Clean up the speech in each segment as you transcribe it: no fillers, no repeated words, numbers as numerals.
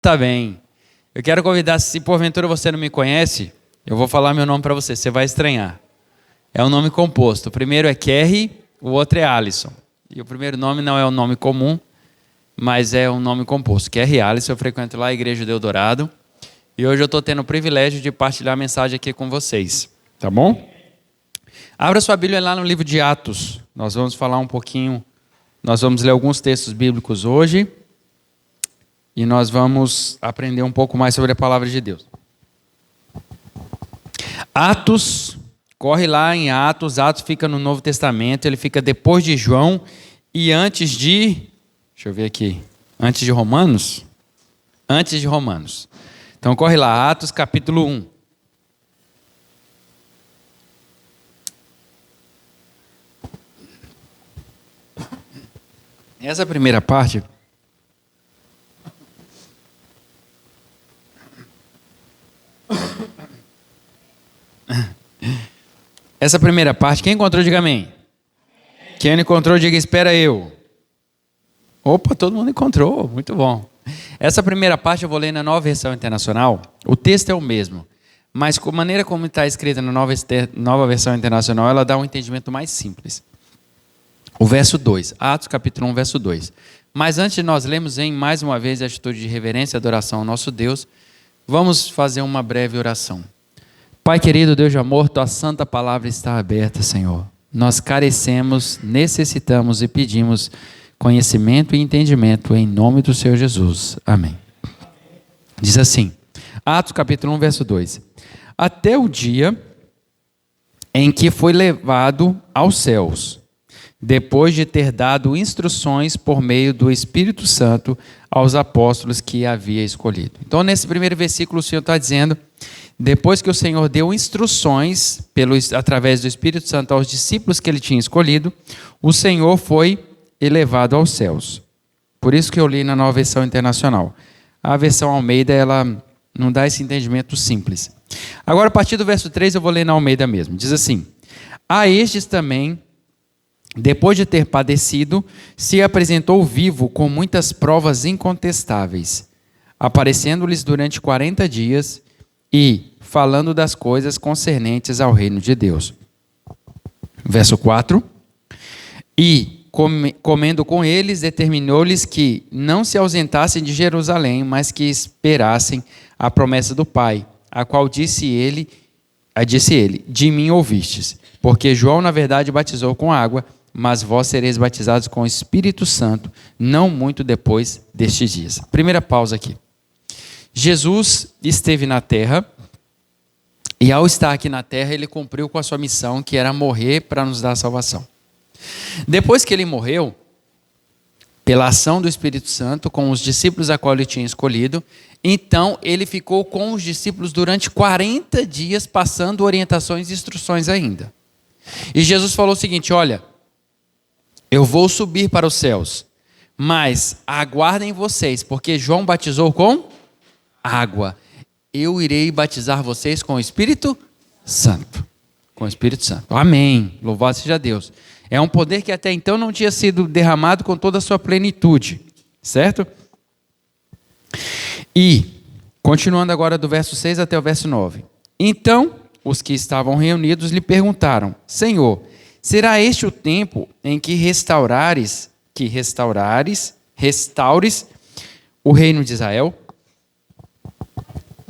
Tá bem. Eu quero convidar, se porventura você não me conhece, eu vou falar meu nome para você, você vai estranhar. É um nome composto. O primeiro é Kerry, o outro é Alisson. E o primeiro nome não é um nome comum, mas é um nome composto. Kerry Alisson, eu frequento lá a Igreja do Eldorado. E hoje eu estou tendo o privilégio de partilhar a mensagem aqui com vocês. Tá bom? Abra sua Bíblia lá no livro de Atos. Nós vamos falar um pouquinho, nós vamos ler alguns textos bíblicos hoje. E nós vamos aprender um pouco mais sobre a palavra de Deus. Atos, corre lá em Atos. Atos fica no Novo Testamento. Ele fica depois de João e antes de... Deixa eu ver aqui. Antes de Romanos? Antes de Romanos. Então corre lá, Atos capítulo 1. Essa primeira parte... Essa primeira parte, quem encontrou, diga amém. Quem não encontrou, diga espera eu. Opa, todo mundo encontrou, muito bom. Essa primeira parte eu vou ler na Nova Versão Internacional. O texto é o mesmo, mas a maneira como está escrita na Nova Versão Internacional, ela dá um entendimento mais simples. O verso 2, Atos capítulo 1, verso 2. Mas antes de nós lermos mais uma vez a atitude de reverência e adoração ao nosso Deus, vamos fazer uma breve oração. Pai querido, Deus de amor, tua santa palavra está aberta, Senhor. Nós carecemos, necessitamos e pedimos conhecimento e entendimento em nome do Senhor Jesus. Amém. Diz assim, Atos capítulo 1, verso 2. Até o dia em que foi levado aos céus, depois de ter dado instruções por meio do Espírito Santo aos apóstolos que havia escolhido. Então, nesse primeiro versículo, o Senhor está dizendo... Depois que o Senhor deu instruções através do Espírito Santo aos discípulos que ele tinha escolhido, o Senhor foi elevado aos céus. Por isso que eu li na Nova Versão Internacional. A versão Almeida, ela não dá esse entendimento simples. Agora, a partir do verso 3, eu vou ler na Almeida mesmo. Diz assim, a estes também, depois de ter padecido, se apresentou vivo com muitas provas incontestáveis, aparecendo-lhes durante 40 dias e falando das coisas concernentes ao reino de Deus. Verso 4. E, comendo com eles, determinou-lhes que não se ausentassem de Jerusalém, mas que esperassem a promessa do Pai, a qual disse ele, de mim ouvistes, porque João, na verdade, batizou com água, mas vós sereis batizados com o Espírito Santo, não muito depois destes dias. Primeira pausa aqui. Jesus esteve na terra e ao estar aqui na terra ele cumpriu com a sua missão, que era morrer para nos dar a salvação. Depois que ele morreu, pela ação do Espírito Santo, com os discípulos a qual ele tinha escolhido, então ele ficou com os discípulos durante 40 dias passando orientações e instruções ainda. E Jesus falou o seguinte, olha, eu vou subir para os céus, mas aguardem vocês, porque João batizou com água. Eu irei batizar vocês com o Espírito Santo. Com o Espírito Santo. Amém. Louvado seja Deus. É um poder que até então não tinha sido derramado com toda a sua plenitude. Certo? E, continuando agora do verso 6 até o verso 9. Então, os que estavam reunidos lhe perguntaram, Senhor, será este o tempo em que restaurares o reino de Israel?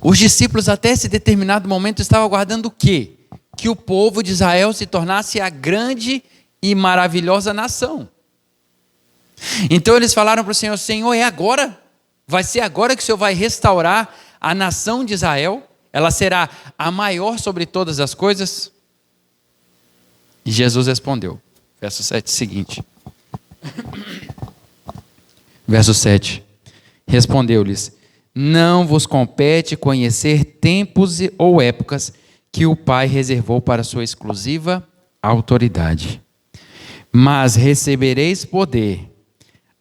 Os discípulos até esse determinado momento estavam aguardando o quê? Que o povo de Israel se tornasse a grande e maravilhosa nação. Então eles falaram para o Senhor, Senhor, é agora? Vai ser agora que o Senhor vai restaurar a nação de Israel? Ela será a maior sobre todas as coisas? E Jesus respondeu, verso 7 seguinte. Verso 7. Respondeu-lhes, não vos compete conhecer tempos ou épocas que o Pai reservou para sua exclusiva autoridade. Mas recebereis poder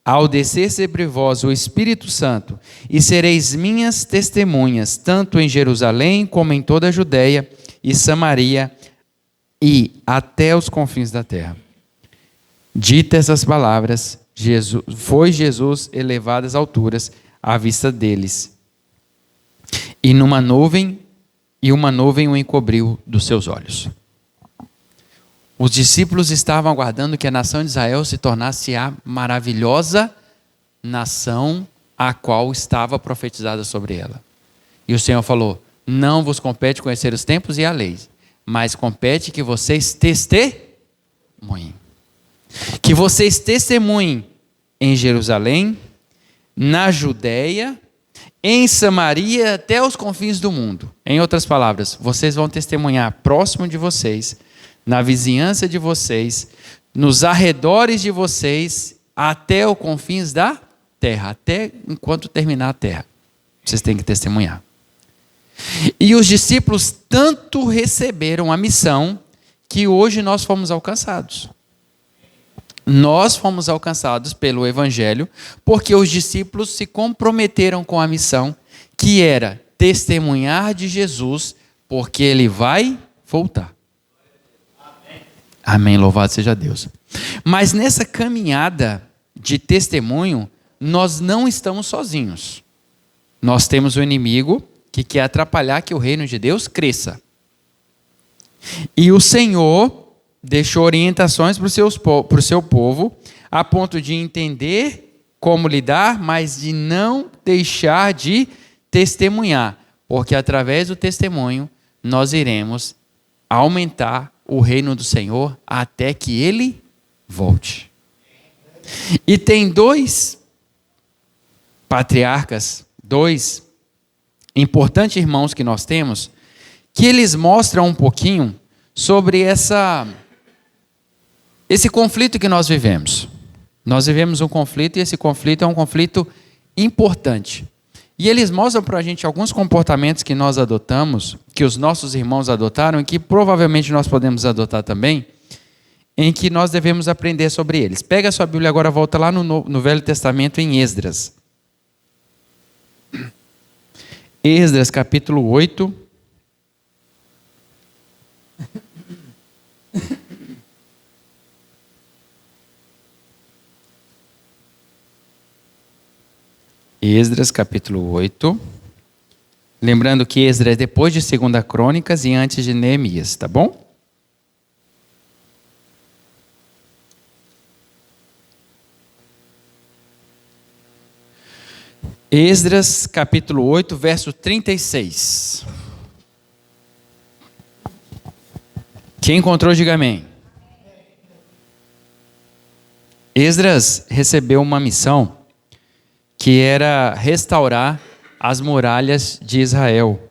ao descer sobre vós o Espírito Santo, e sereis minhas testemunhas, tanto em Jerusalém como em toda a Judeia e Samaria e até os confins da terra. Ditas essas palavras, foi Jesus elevado às alturas à vista deles, E uma nuvem o encobriu dos seus olhos. Os discípulos estavam aguardando que a nação de Israel se tornasse a maravilhosa nação a qual estava profetizada sobre ela. E o Senhor falou: não vos compete conhecer os tempos e a lei, mas compete que vocês testemunhem. Que vocês testemunhem em Jerusalém, na Judéia, em Samaria, até os confins do mundo. Em outras palavras, vocês vão testemunhar próximo de vocês, na vizinhança de vocês, nos arredores de vocês, até os confins da terra, até enquanto terminar a terra. Vocês têm que testemunhar. E os discípulos tanto receberam a missão que hoje nós fomos alcançados. Nós fomos alcançados pelo Evangelho porque os discípulos se comprometeram com a missão que era testemunhar de Jesus, porque Ele vai voltar. Amém, louvado seja Deus. Mas nessa caminhada de testemunho, nós não estamos sozinhos. Nós temos o inimigo que quer atrapalhar que o reino de Deus cresça. E o Senhor deixou orientações para o seu povo, a ponto de entender como lidar, mas de não deixar de testemunhar, porque através do testemunho nós iremos aumentar o reino do Senhor até que Ele volte. E tem dois patriarcas, dois importantes irmãos que nós temos, que eles mostram um pouquinho sobre esse conflito que nós vivemos. Nós vivemos um conflito e esse conflito é um conflito importante. E eles mostram para a gente alguns comportamentos que nós adotamos, que os nossos irmãos adotaram e que provavelmente nós podemos adotar também, em que nós devemos aprender sobre eles. Pega a sua Bíblia agora, volta lá no Velho Testamento em Esdras. Esdras capítulo 8. Esdras capítulo 8. Lembrando que Esdras é depois de 2 Crônicas e antes de Neemias, tá bom? Esdras capítulo 8, verso 36. Quem encontrou, diga amém. Esdras recebeu uma missão que era restaurar as muralhas de Israel.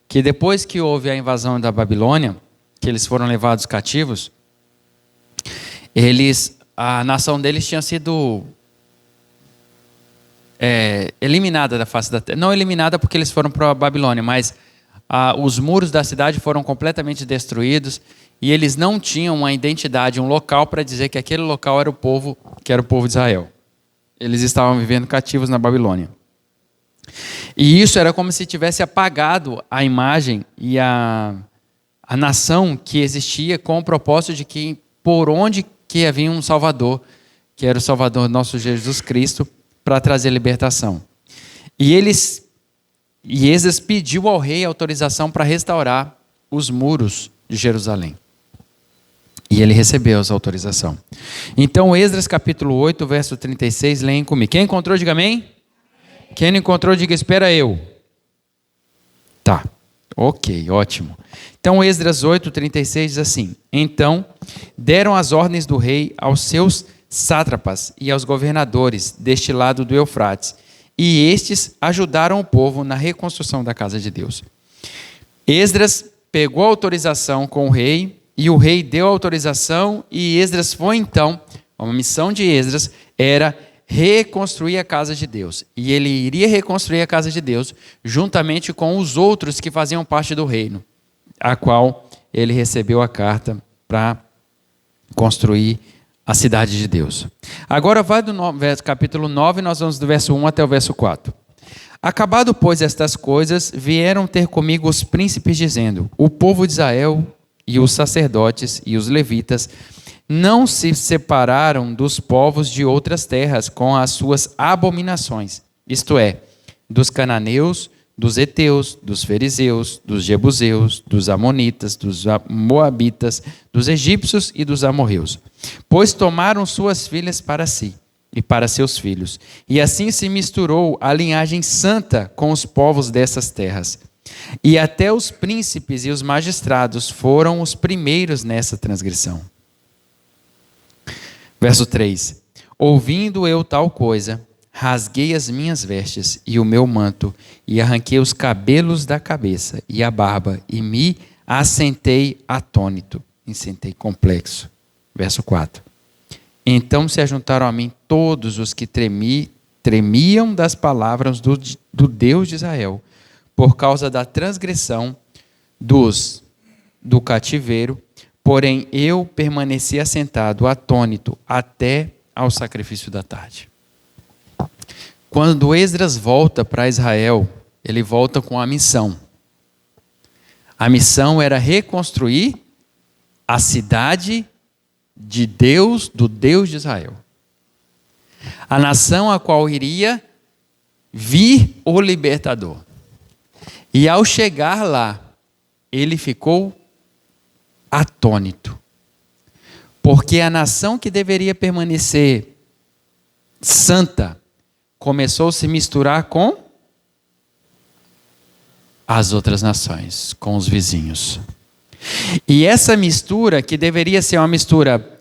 Que depois que houve a invasão da Babilônia, que eles foram levados cativos, a nação deles tinha sido eliminada da face da terra. Não eliminada porque eles foram para a Babilônia, mas os muros da cidade foram completamente destruídos e eles não tinham uma identidade, um local para dizer que aquele local era o povo, que era o povo de Israel. Eles estavam vivendo cativos na Babilônia. E isso era como se tivesse apagado a imagem e a nação que existia com o propósito de que por onde que havia um Salvador, que era o Salvador nosso Jesus Cristo, para trazer libertação. E Esdras pediu ao rei autorização para restaurar os muros de Jerusalém. E ele recebeu essa autorização. Então, Esdras capítulo 8, verso 36, leem comigo. Quem encontrou, diga amém. Quem não encontrou, diga espera eu. Tá, ok, ótimo. Então, Esdras 8, 36 diz assim: então, deram as ordens do rei aos seus sátrapas e aos governadores deste lado do Eufrates, e estes ajudaram o povo na reconstrução da casa de Deus. Esdras pegou a autorização com o rei, e o rei deu a autorização, e Esdras foi então, a missão de Esdras era reconstruir a casa de Deus. E ele iria reconstruir a casa de Deus juntamente com os outros que faziam parte do reino, a qual ele recebeu a carta para construir a cidade de Deus. Agora vai do capítulo 9, nós vamos do verso 1 até o verso 4. Acabado, pois, estas coisas, vieram ter comigo os príncipes, dizendo: o povo de Israel e os sacerdotes e os levitas não se separaram dos povos de outras terras com as suas abominações, isto é, dos cananeus, dos heteus, dos fariseus, dos jebuseus, dos amonitas, dos moabitas, dos egípcios e dos amorreus. Pois tomaram suas filhas para si e para seus filhos, e assim se misturou a linhagem santa com os povos dessas terras. E até os príncipes e os magistrados foram os primeiros nessa transgressão. Verso 3: Ouvindo eu tal coisa, rasguei as minhas vestes e o meu manto, e arranquei os cabelos da cabeça e a barba, e me assentei atônito, me sentei complexo. Verso 4: Então se ajuntaram a mim todos os que tremiam das palavras do Deus de Israel, por causa da transgressão do cativeiro, porém eu permaneci assentado, atônito, até ao sacrifício da tarde. Quando Esdras volta para Israel, ele volta com a missão. A missão era reconstruir a cidade de Deus, do Deus de Israel. A nação a qual iria vir o libertador. E ao chegar lá, ele ficou atônito. Porque a nação que deveria permanecer santa começou a se misturar com as outras nações, com os vizinhos. E essa mistura, que deveria ser uma mistura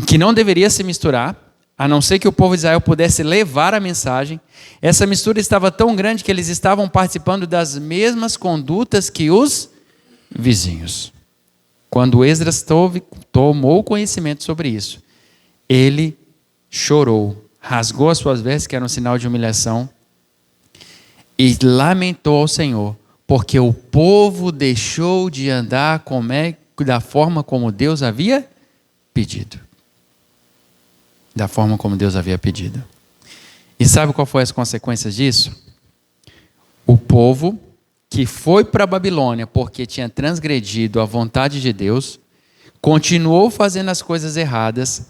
que não deveria se misturar, a não ser que o povo de Israel pudesse levar a mensagem, essa mistura estava tão grande que eles estavam participando das mesmas condutas que os vizinhos. Quando Esdras tomou conhecimento sobre isso, ele chorou, rasgou as suas vestes, que era um sinal de humilhação, e lamentou ao Senhor, porque o povo deixou de andar da forma como Deus havia pedido. Da forma como Deus havia pedido. E sabe qual foi as consequências disso? O povo que foi para a Babilônia porque tinha transgredido a vontade de Deus, continuou fazendo as coisas erradas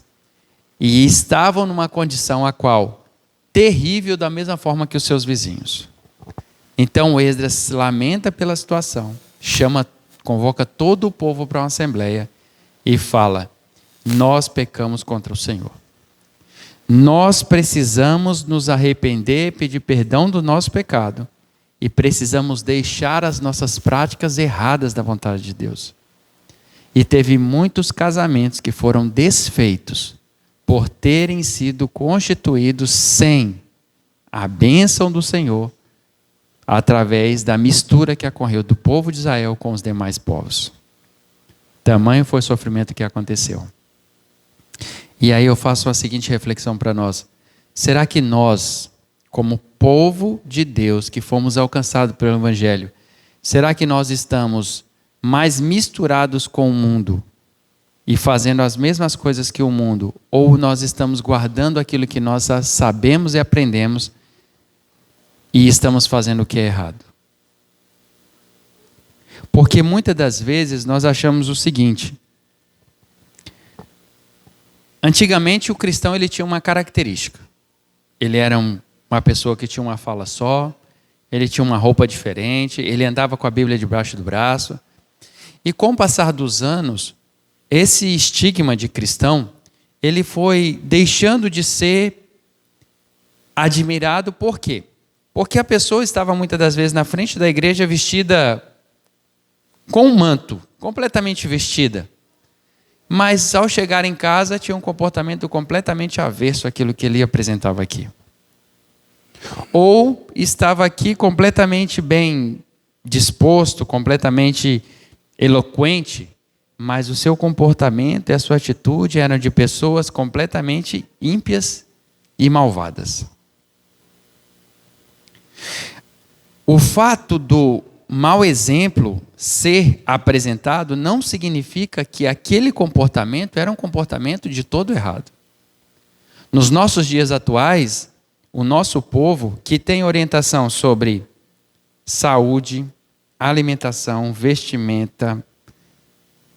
e estavam numa condição a qual terrível, da mesma forma que os seus vizinhos. Então Esdras se lamenta pela situação, convoca todo o povo para uma assembleia e fala: nós pecamos contra o Senhor. Nós precisamos nos arrepender, pedir perdão do nosso pecado e precisamos deixar as nossas práticas erradas da vontade de Deus. E teve muitos casamentos que foram desfeitos por terem sido constituídos sem a bênção do Senhor, através da mistura que ocorreu do povo de Israel com os demais povos. Tamanho foi o sofrimento que aconteceu. E aí eu faço a seguinte reflexão para nós: será que nós, como povo de Deus que fomos alcançados pelo Evangelho, será que nós estamos mais misturados com o mundo e fazendo as mesmas coisas que o mundo, ou nós estamos guardando aquilo que nós sabemos e aprendemos e estamos fazendo o que é errado? Porque muitas das vezes nós achamos o seguinte: antigamente o cristão ele tinha uma característica. Ele era uma pessoa que tinha uma fala só, ele tinha uma roupa diferente, ele andava com a Bíblia debaixo do braço. E com o passar dos anos, esse estigma de cristão, ele foi deixando de ser admirado. Por quê? Porque a pessoa estava muitas das vezes na frente da igreja vestida com um manto, completamente vestida. Mas ao chegar em casa tinha um comportamento completamente avesso àquilo que ele apresentava aqui. Ou estava aqui completamente bem disposto, completamente eloquente, mas o seu comportamento e a sua atitude eram de pessoas completamente ímpias e malvadas. O fato do mau exemplo ser apresentado não significa que aquele comportamento era um comportamento de todo errado. Nos nossos dias atuais, o nosso povo, que tem orientação sobre saúde, alimentação, vestimenta,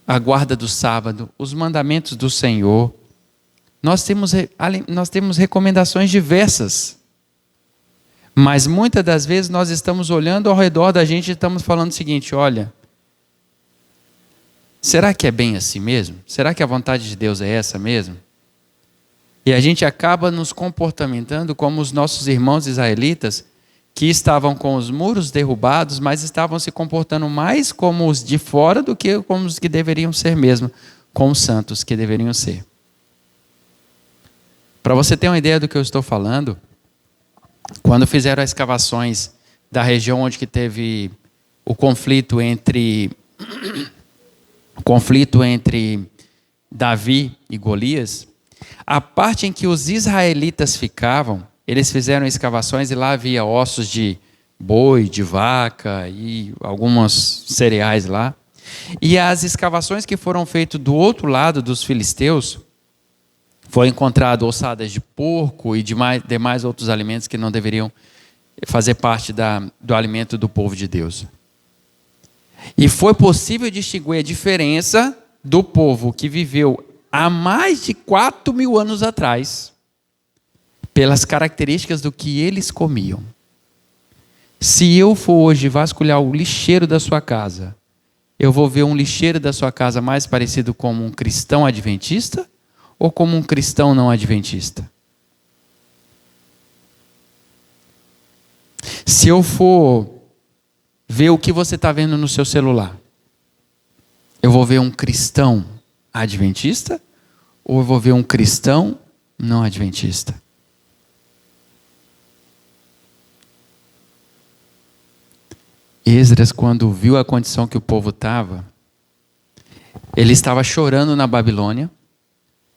a guarda do sábado, os mandamentos do Senhor, nós temos recomendações diversas. Mas muitas das vezes nós estamos olhando ao redor da gente e estamos falando o seguinte: olha, será que é bem assim mesmo? Será que a vontade de Deus é essa mesmo? E a gente acaba nos comportando como os nossos irmãos israelitas, que estavam com os muros derrubados, mas estavam se comportando mais como os de fora do que como os que deveriam ser mesmo, com os santos que deveriam ser. Para você ter uma ideia do que eu estou falando, quando fizeram as escavações da região onde que teve o conflito entre Davi e Golias, a parte em que os israelitas ficavam, eles fizeram escavações e lá havia ossos de boi, de vaca e alguns cereais lá. E as escavações que foram feitas do outro lado dos filisteus, foi encontrado ossadas de porco e demais outros alimentos que não deveriam fazer parte do alimento do povo de Deus. E foi possível distinguir a diferença do povo que viveu há mais de 4.000 anos atrás, pelas características do que eles comiam. Se eu for hoje vasculhar o lixeiro da sua casa, eu vou ver um lixeiro da sua casa mais parecido com um cristão adventista ou como um cristão não adventista? Se eu for ver o que você está vendo no seu celular, eu vou ver um cristão adventista ou eu vou ver um cristão não adventista? Esdras, quando viu a condição que o povo estava, ele estava chorando na Babilônia,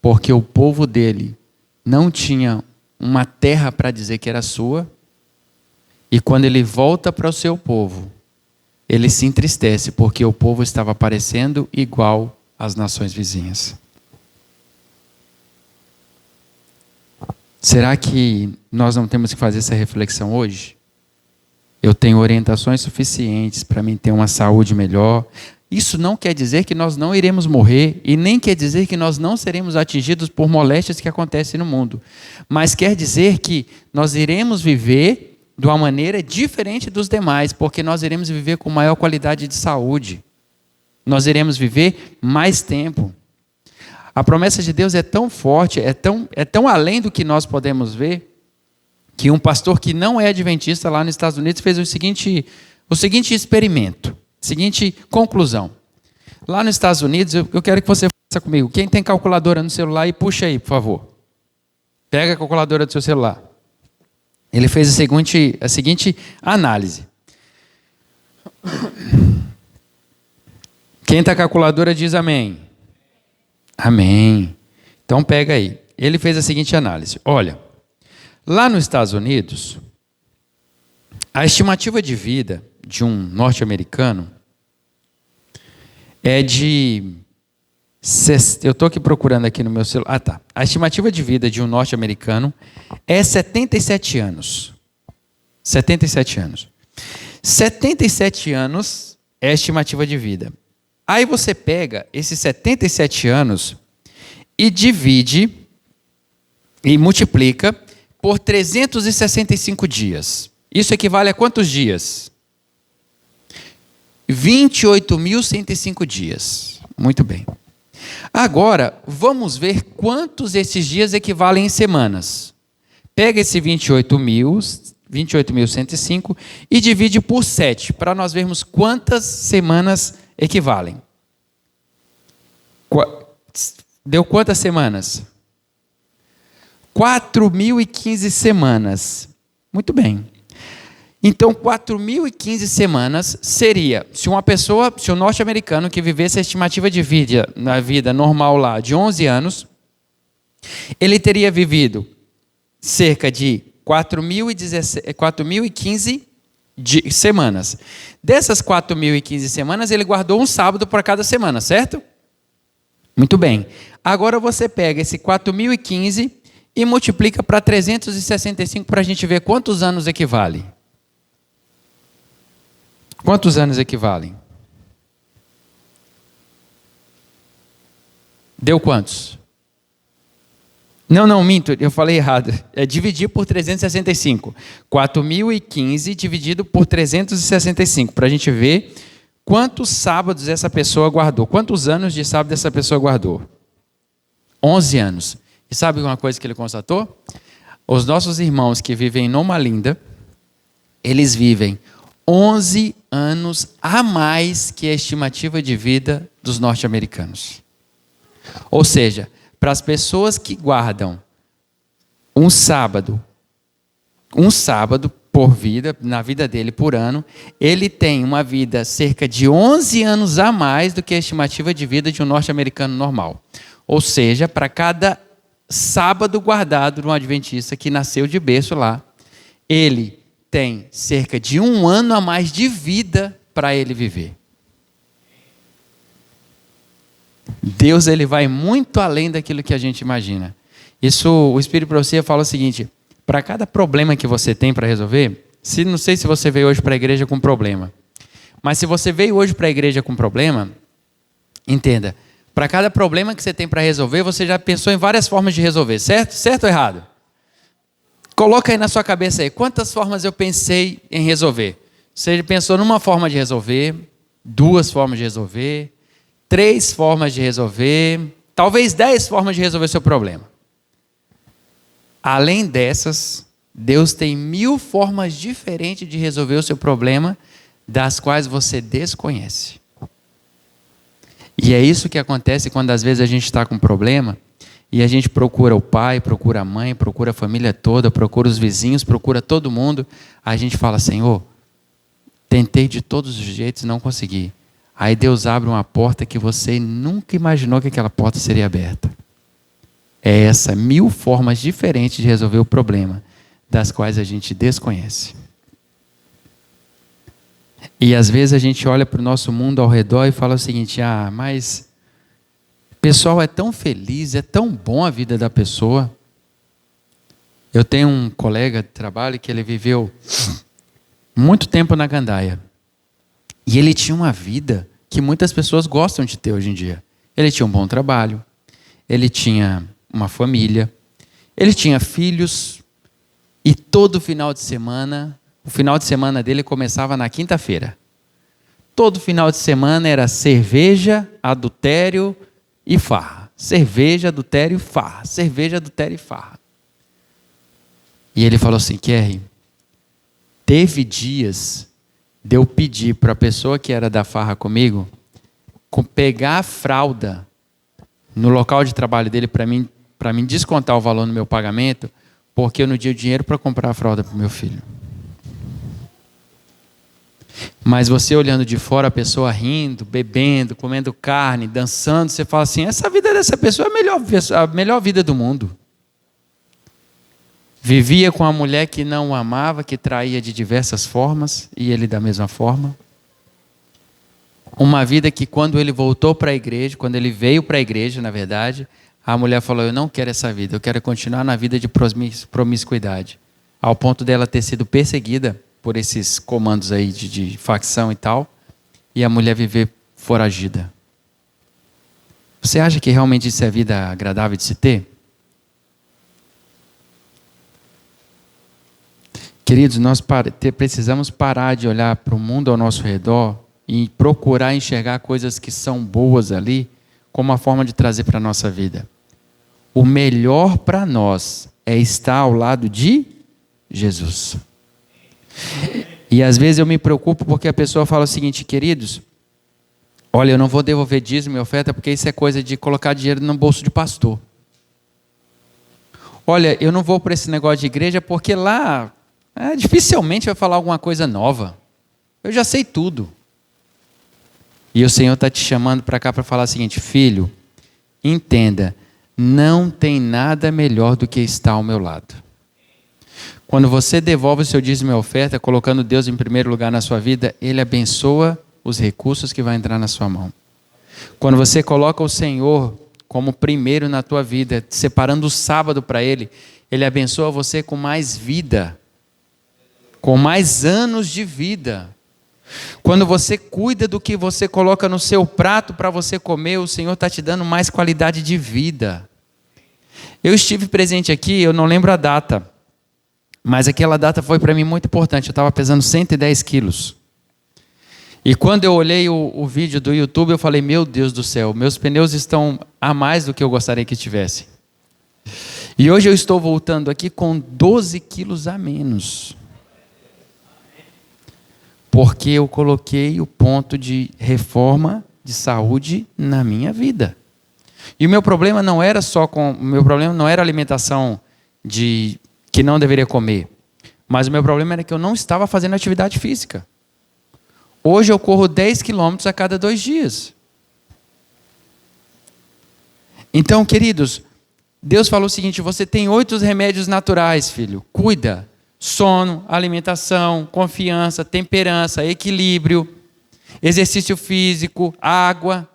porque o povo dele não tinha uma terra para dizer que era sua, e quando ele volta para o seu povo, ele se entristece, porque o povo estava parecendo igual às nações vizinhas. Será que nós não temos que fazer essa reflexão hoje? Eu tenho orientações suficientes para mim ter uma saúde melhor. Isso não quer dizer que nós não iremos morrer e nem quer dizer que nós não seremos atingidos por moléstias que acontecem no mundo. Mas quer dizer que nós iremos viver de uma maneira diferente dos demais, porque nós iremos viver com maior qualidade de saúde. Nós iremos viver mais tempo. A promessa de Deus é tão forte, é tão além do que nós podemos ver, que um pastor que não é adventista lá nos Estados Unidos fez o seguinte experimento, seguinte conclusão. Lá nos Estados Unidos, eu quero que você faça comigo. Quem tem calculadora no celular, e puxa aí, por favor. Pega a calculadora do seu celular. Ele fez a seguinte análise. Quem está com a calculadora diz amém. Amém. Então pega aí. Ele fez a seguinte análise. Olha, lá nos Estados Unidos, a estimativa de vida de um norte-americano é de... Eu estou aqui procurando aqui no meu celular. Ah, tá. A estimativa de vida de um norte-americano é 77 anos. 77 anos. 77 anos é a estimativa de vida. Aí você pega esses 77 anos e divide e multiplica por 365 dias. Isso equivale a quantos dias? 28.105 dias. Muito bem. Agora, vamos ver quantos esses dias equivalem em semanas. Pega esse 28.105 e divide por 7, para nós vermos quantas semanas equivalem. Deu quantas semanas? 4.015 semanas. Muito bem. Então, 4.015 semanas seria, se um norte-americano que vivesse a estimativa de vida, na vida normal lá, de 11 anos, ele teria vivido cerca de 4.015 semanas. Dessas 4.015 semanas, ele guardou um sábado para cada semana, certo? Muito bem. Agora você pega esse 4.015 e multiplica para 365 para a gente ver quantos anos equivale. Quantos anos equivalem? Deu quantos? Não, minto, eu falei errado. É dividir por 365. 4.015 dividido por 365, para a gente ver quantos sábados essa pessoa guardou. Quantos anos de sábado essa pessoa guardou? 11 anos. E sabe uma coisa que ele constatou? Os nossos irmãos que vivem em Loma Linda, eles vivem 11 anos a mais que a estimativa de vida dos norte-americanos. Ou seja, para as pessoas que guardam um sábado por vida, na vida dele por ano, ele tem uma vida cerca de 11 anos a mais do que a estimativa de vida de um norte-americano normal. Ou seja, para cada sábado guardado de um adventista que nasceu de berço lá, ele tem cerca de 1 ano a mais de vida para ele viver. Deus, ele vai muito além daquilo que a gente imagina. Isso, o Espírito Profecia fala o seguinte: para cada problema que você tem para resolver, não sei se você veio hoje para a igreja com problema, mas se você veio hoje para a igreja com problema, entenda, para cada problema que você tem para resolver, você já pensou em várias formas de resolver, certo? Certo ou errado? Coloca aí na sua cabeça aí, quantas formas eu pensei em resolver? Você pensou numa forma de resolver, 2 formas de resolver, 3 formas de resolver, talvez 10 formas de resolver seu problema. Além dessas, Deus tem 1000 formas diferentes de resolver o seu problema, das quais você desconhece. E é isso que acontece quando às vezes a gente está com um problema e a gente procura o pai, procura a mãe, procura a família toda, procura os vizinhos, procura todo mundo. A gente fala: Senhor, tentei de todos os jeitos e não consegui. Aí Deus abre uma porta que você nunca imaginou que aquela porta seria aberta. É essa 1000 formas diferentes de resolver o problema, das quais a gente desconhece. E às vezes a gente olha para o nosso mundo ao redor e fala o seguinte: mas o pessoal é tão feliz, é tão bom a vida da pessoa. Eu tenho um colega de trabalho que ele viveu muito tempo na gandaia. E ele tinha uma vida que muitas pessoas gostam de ter hoje em dia. Ele tinha um bom trabalho, ele tinha uma família, ele tinha filhos, e todo final de semana, o final de semana dele começava na quinta-feira. Todo final de semana era cerveja, adultério e farra. Cerveja, adultério e farra. Cerveja, adultério e farra. E ele falou assim: Kerry, teve dias de eu pedir para a pessoa que era da farra comigo pegar a fralda no local de trabalho dele para mim descontar o valor no meu pagamento, porque eu não tinha dinheiro para comprar a fralda para o meu filho. Mas você olhando de fora, a pessoa rindo, bebendo, comendo carne, dançando, você fala assim: essa vida dessa pessoa é a melhor vida do mundo. Vivia com a mulher que não o amava, que traía de diversas formas, e ele da mesma forma. Uma vida que quando ele voltou para a igreja, quando ele veio para a igreja, na verdade, a mulher falou: eu não quero essa vida, eu quero continuar na vida de promiscuidade. Ao ponto dela ter sido perseguida por esses comandos aí de facção e tal, e a mulher viver foragida. Você acha que realmente isso é vida agradável de se ter? Queridos, nós precisamos parar de olhar para o mundo ao nosso redor e procurar enxergar coisas que são boas ali como uma forma de trazer para a nossa vida. O melhor para nós é estar ao lado de Jesus. E às vezes eu me preocupo porque a pessoa fala o seguinte: queridos, olha, eu não vou devolver dízimo e oferta porque isso é coisa de colocar dinheiro no bolso de pastor. Olha, eu não vou para esse negócio de igreja porque lá dificilmente vai falar alguma coisa nova. Eu já sei tudo. E o Senhor está te chamando para cá para falar o seguinte: filho, entenda, não tem nada melhor do que estar ao meu lado. Quando você devolve o seu dízimo e oferta, colocando Deus em primeiro lugar na sua vida, Ele abençoa os recursos que vão entrar na sua mão. Quando você coloca o Senhor como primeiro na tua vida, separando o sábado para Ele, Ele abençoa você com mais vida, com mais anos de vida. Quando você cuida do que você coloca no seu prato para você comer, o Senhor está te dando mais qualidade de vida. Eu estive presente aqui, eu não lembro a data, mas aquela data foi para mim muito importante. Eu estava pesando 110 quilos. E quando eu olhei o vídeo do YouTube, eu falei, meu Deus do céu, meus pneus estão a mais do que eu gostaria que tivesse. E hoje eu estou voltando aqui com 12 quilos a menos. Porque eu coloquei o ponto de reforma de saúde na minha vida. E o meu problema não era alimentação que não deveria comer. Mas o meu problema era que eu não estava fazendo atividade física. Hoje eu corro 10 quilômetros a cada 2 dias. Então, queridos, Deus falou o seguinte, você tem 8 remédios naturais, filho. Cuida. Sono, alimentação, confiança, temperança, equilíbrio, exercício físico, água.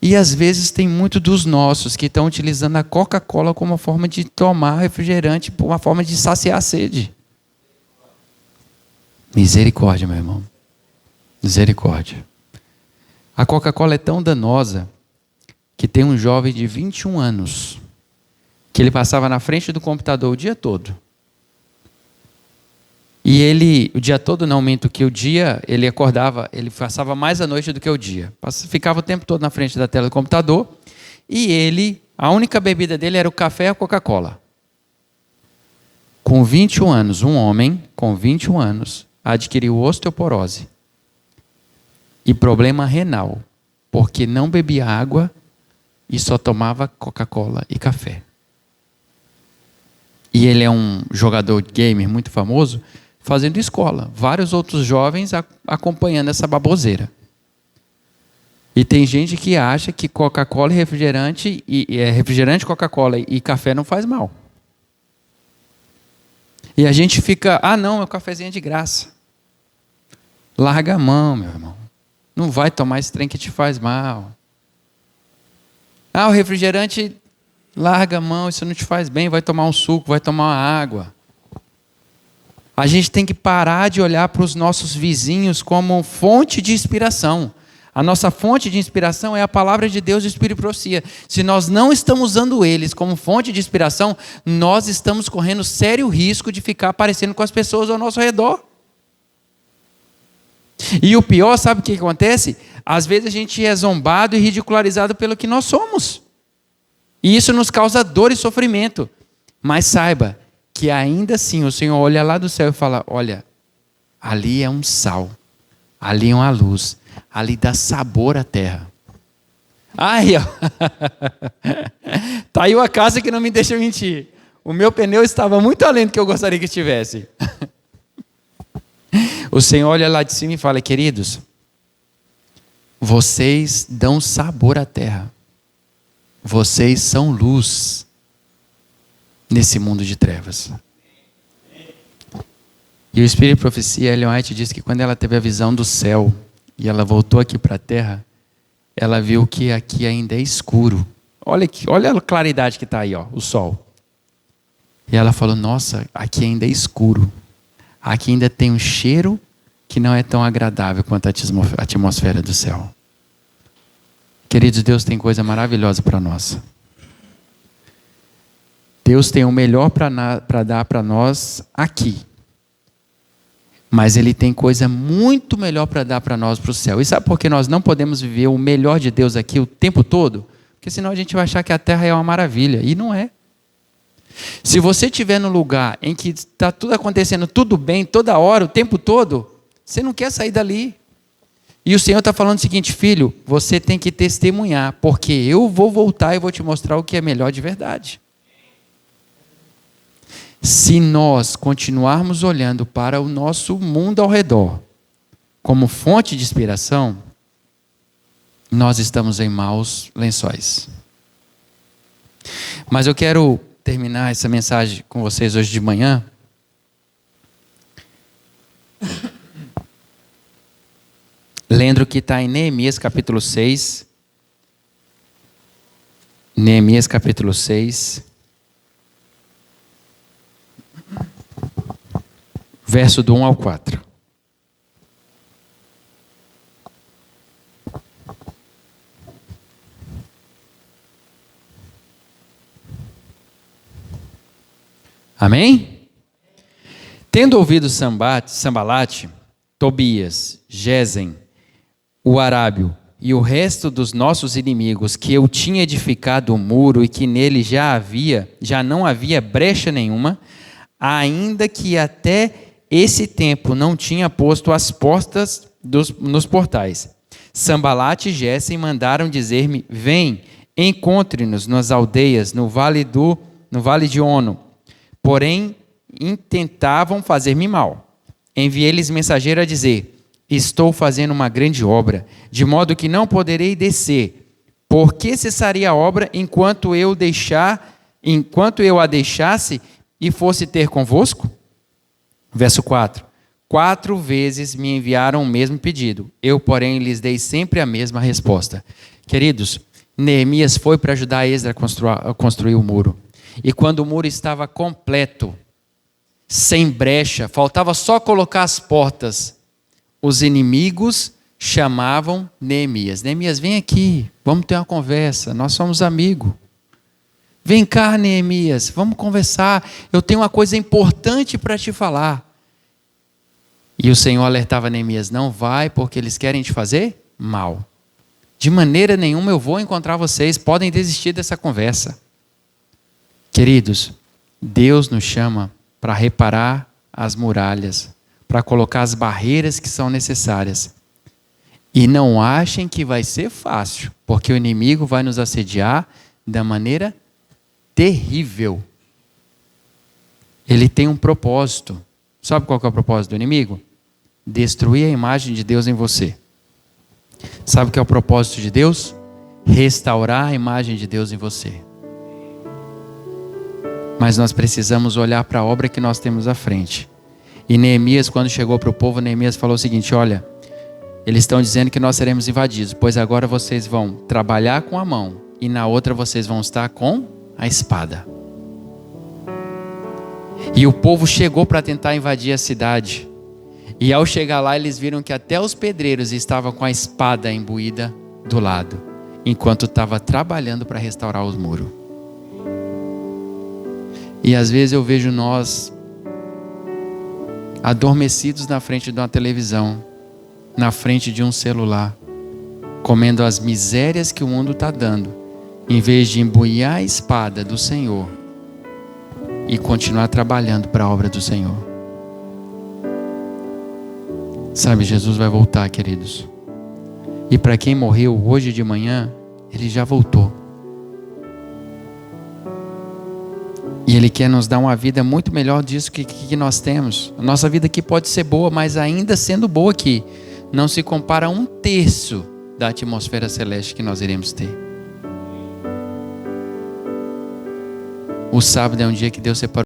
E às vezes tem muito dos nossos que estão utilizando a Coca-Cola como uma forma de tomar refrigerante, uma forma de saciar a sede. Misericórdia, meu irmão. Misericórdia. A Coca-Cola é tão danosa que tem um jovem de 21 anos que ele passava na frente do computador o dia todo. E ele, o dia todo não, minto, que o dia, ele acordava, ele passava mais a noite do que o dia. Ficava o tempo todo na frente da tela do computador. E ele, a única bebida dele era o café e a Coca-Cola. Com 21 anos, um homem com 21 anos adquiriu osteoporose e problema renal, porque não bebia água e só tomava Coca-Cola e café. E ele é um jogador de gamer muito famoso, fazendo escola. Vários outros jovens acompanhando essa baboseira. E tem gente que acha que Coca-Cola e refrigerante, Coca-Cola e café não faz mal. E a gente fica, não, meu cafezinho é de graça. Larga a mão, meu irmão. Não vai tomar esse trem que te faz mal. O refrigerante, larga a mão, isso não te faz bem, vai tomar um suco, vai tomar uma água. A gente tem que parar de olhar para os nossos vizinhos como fonte de inspiração. A nossa fonte de inspiração é a palavra de Deus e o Espírito de Profecia. Se nós não estamos usando eles como fonte de inspiração, nós estamos correndo sério risco de ficar aparecendo com as pessoas ao nosso redor. E o pior, sabe o que acontece? Às vezes a gente é zombado e ridicularizado pelo que nós somos. E isso nos causa dor e sofrimento. Mas saiba que ainda assim o Senhor olha lá do céu e fala, olha, ali é um sal, ali é uma luz, ali dá sabor à terra. Aí, ó. Tá aí uma casa que não me deixa mentir. O meu pneu estava muito além do que eu gostaria que estivesse. O Senhor olha lá de cima e fala, queridos, vocês dão sabor à terra. Vocês são luz nesse mundo de trevas. E o Espírito de Profecia, Ellen White, diz que quando ela teve a visão do céu e ela voltou aqui para a terra, ela viu que aqui ainda é escuro. Olha aqui, olha a claridade que está aí, ó, o sol. E ela falou, nossa, aqui ainda é escuro. Aqui ainda tem um cheiro que não é tão agradável quanto a atmosfera do céu. Queridos, Deus tem coisa maravilhosa para nós. Deus tem o melhor para dar para nós aqui. Mas Ele tem coisa muito melhor para dar para nós para o céu. E sabe por que nós não podemos viver o melhor de Deus aqui o tempo todo? Porque senão a gente vai achar que a terra é uma maravilha. E não é. Se você estiver no lugar em que está tudo acontecendo, tudo bem, toda hora, o tempo todo, você não quer sair dali. E o Senhor está falando o seguinte, filho, você tem que testemunhar, porque eu vou voltar e vou te mostrar o que é melhor de verdade. Se nós continuarmos olhando para o nosso mundo ao redor como fonte de inspiração, nós estamos em maus lençóis. Mas eu quero terminar essa mensagem com vocês hoje de manhã lendo o que está em Neemias capítulo 6. Neemias capítulo 6. Verso do 1 ao 4. Amém? Tendo ouvido Sambalate, Tobias, Gesem, o arábio e o resto dos nossos inimigos, que eu tinha edificado o muro e que nele já não havia brecha nenhuma, ainda que até esse tempo não tinha posto as portas nos portais. Sambalate e Gesem mandaram dizer-me: vem, encontre-nos nas aldeias, no vale de Ono. Porém, intentavam fazer-me mal. Enviei-lhes mensageiro a dizer: estou fazendo uma grande obra, de modo que não poderei descer. Por que cessaria a obra enquanto eu a deixasse e fosse ter convosco? Verso 4. 4 vezes me enviaram o mesmo pedido. Eu, porém, lhes dei sempre a mesma resposta. Queridos, Neemias foi para ajudar Esdras a construir o muro. E quando o muro estava completo, sem brecha, faltava só colocar as portas, os inimigos chamavam Neemias. Neemias, vem aqui, vamos ter uma conversa, nós somos amigos. Vem cá, Neemias, vamos conversar, eu tenho uma coisa importante para te falar. E o Senhor alertava Neemias: não vai, porque eles querem te fazer mal. De maneira nenhuma eu vou encontrar vocês, podem desistir dessa conversa. Queridos, Deus nos chama para reparar as muralhas, para colocar as barreiras que são necessárias. E não achem que vai ser fácil, porque o inimigo vai nos assediar da maneira terrível. Ele tem um propósito. Sabe qual que é o propósito do inimigo? Destruir a imagem de Deus em você. Sabe o que é o propósito de Deus? Restaurar a imagem de Deus em você. Mas nós precisamos olhar para a obra que nós temos à frente. E Neemias, quando chegou para o povo, Neemias falou o seguinte: olha, eles estão dizendo que nós seremos invadidos, pois agora vocês vão trabalhar com a mão e na outra vocês vão estar com a espada. E o povo chegou para tentar invadir a cidade. E ao chegar lá, eles viram que até os pedreiros estavam com a espada imbuída do lado, enquanto estava trabalhando para restaurar os muros. E às vezes eu vejo nós adormecidos na frente de uma televisão, na frente de um celular, comendo as misérias que o mundo está dando, em vez de empunhar a espada do Senhor e continuar trabalhando para a obra do Senhor. Sabe, Jesus vai voltar, queridos. E para quem morreu hoje de manhã, Ele já voltou. E Ele quer nos dar uma vida muito melhor disso que nós temos. A nossa vida aqui pode ser boa, mas ainda sendo boa aqui, não se compara a 1/3 da atmosfera celeste que nós iremos ter. O sábado é um dia que Deus separou